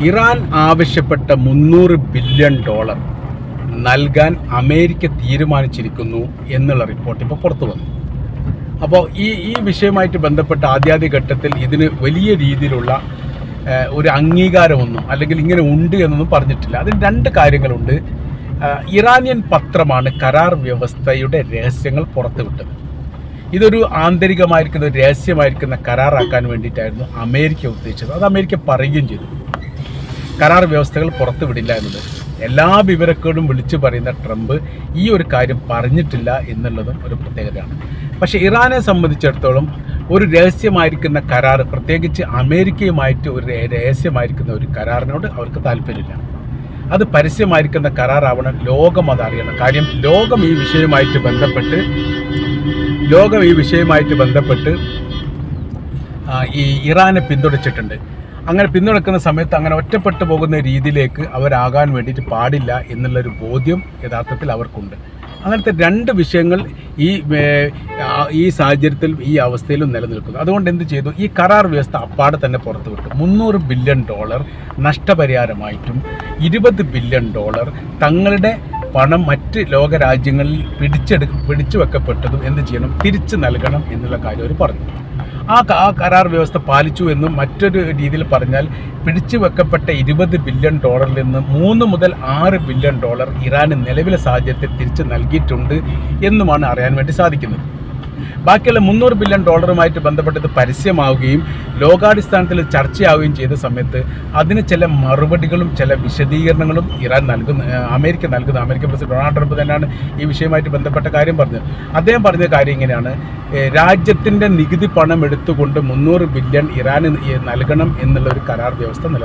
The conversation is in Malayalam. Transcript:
ഇറാൻ ആവശ്യപ്പെട്ട $300 ബില്യൺ നൽകാൻ അമേരിക്ക തീരുമാനിച്ചിരിക്കുന്നു എന്നുള്ള റിപ്പോർട്ട് ഇപ്പോൾ പുറത്തു വന്നു. അപ്പോൾ ഈ വിഷയമായിട്ട് ബന്ധപ്പെട്ട ആദ്യാദ്യ ഘട്ടത്തിൽ ഇതിന് വലിയ രീതിയിലുള്ള ഒരു അംഗീകാരമൊന്നും അല്ലെങ്കിൽ ഇങ്ങനെ ഉണ്ട് എന്നൊന്നും പറഞ്ഞിട്ടില്ല. അതിന് രണ്ട് കാര്യങ്ങളുണ്ട്. ഇറാനിയൻ പത്രമാണ് കരാർ വ്യവസ്ഥയുടെ രഹസ്യങ്ങൾ പുറത്തുവിട്ടത്. ഇതൊരു ആന്തരികമായിരിക്കുന്ന ഒരു രഹസ്യമായിരിക്കുന്ന കരാറാക്കാൻ വേണ്ടിയിട്ടായിരുന്നു അമേരിക്ക ഉദ്ദേശിച്ചത്. അത് അമേരിക്ക പറയുകയും ചെയ്തു. കരാർ വ്യവസ്ഥകൾ പുറത്തുവിടില്ല എന്നത് എല്ലാ വിവരക്കേടും വിളിച്ചു പറയുന്ന ട്രംപ് ഈ ഒരു കാര്യം പറഞ്ഞിട്ടില്ല എന്നുള്ളതും ഒരു പ്രത്യേകതയാണ്. പക്ഷേ ഇറാനെ സംബന്ധിച്ചിടത്തോളം ഒരു രഹസ്യമായിരിക്കുന്ന കരാർ, പ്രത്യേകിച്ച് അമേരിക്കയുമായിട്ട് ഒരു രഹസ്യമായിരിക്കുന്ന ഒരു കരാറിനോട് അവർക്ക് താല്പര്യമില്ല. അത് പരസ്യമായിരിക്കുന്ന കരാറാവണം, ലോകം അതറിയണം. കാര്യം ലോകം ഈ വിഷയമായിട്ട് ബന്ധപ്പെട്ട് ഈ ഇറാനെ പിന്തുണച്ചിട്ടുണ്ട്. അങ്ങനെ പിന്തുണക്കുന്ന സമയത്ത് അങ്ങനെ ഒറ്റപ്പെട്ടു പോകുന്ന രീതിയിലേക്ക് അവരാകാൻ വേണ്ടിയിട്ട് പാടില്ല എന്നുള്ളൊരു ബോധ്യം യഥാർത്ഥത്തിൽ അവർക്കുണ്ട്. അങ്ങനത്തെ രണ്ട് വിഷയങ്ങൾ ഈ സാഹചര്യത്തിൽ ഈ അവസ്ഥയിലും നിലനിൽക്കുന്നു. അതുകൊണ്ട് എന്ത് ചെയ്തു? ഈ കരാർ വ്യവസ്ഥ അപ്പാടെ തന്നെ പുറത്തുവിട്ടു. $300 ബില്യൺ നഷ്ടപരിഹാരമായിട്ടും $20 ബില്യൺ തങ്ങളുടെ പണം മറ്റ് ലോകരാജ്യങ്ങളിൽ പിടിച്ചു വെക്കപ്പെട്ടതും എന്ത് ചെയ്യണം? തിരിച്ചു നൽകണം എന്നുള്ള കാര്യം അവർ പറഞ്ഞു. ആ കരാർ വ്യവസ്ഥ പാലിച്ചു എന്നും മറ്റൊരു രീതിയിൽ പറഞ്ഞാൽ പിടിച്ചു വെക്കപ്പെട്ട $20 ബില്യൺ നിന്ന് $3 മുതൽ $6 ബില്യൺ ഇറാന് നിലവിലെ സാഹചര്യത്തിൽ തിരിച്ചു നൽകിയിട്ടുണ്ട് എന്നുമാണ് അറിയാൻ വേണ്ടി സാധിക്കുന്നത്. ബാക്കിയുള്ള $300 ബില്യൺ ബന്ധപ്പെട്ടത് പരസ്യമാവുകയും ലോകാടിസ്ഥാനത്തിൽ ചർച്ചയാവുകയും ചെയ്ത സമയത്ത് അതിന് ചില മറുപടികളും ചില വിശദീകരണങ്ങളും അമേരിക്ക പ്രസിഡന്റ് ഡൊണാൾഡ് ട്രംപ് തന്നെയാണ് ഈ വിഷയമായിട്ട് ബന്ധപ്പെട്ട കാര്യം പറഞ്ഞത്. അദ്ദേഹം പറഞ്ഞ കാര്യം ഇങ്ങനെയാണ്: രാജ്യത്തിൻ്റെ നികുതി പണം എടുത്തുകൊണ്ട് $300 ബില്യൺ ഇറാന് നൽകണം എന്നുള്ള ഒരു കരാർ വ്യവസ്ഥ നിലനിൽക്കും.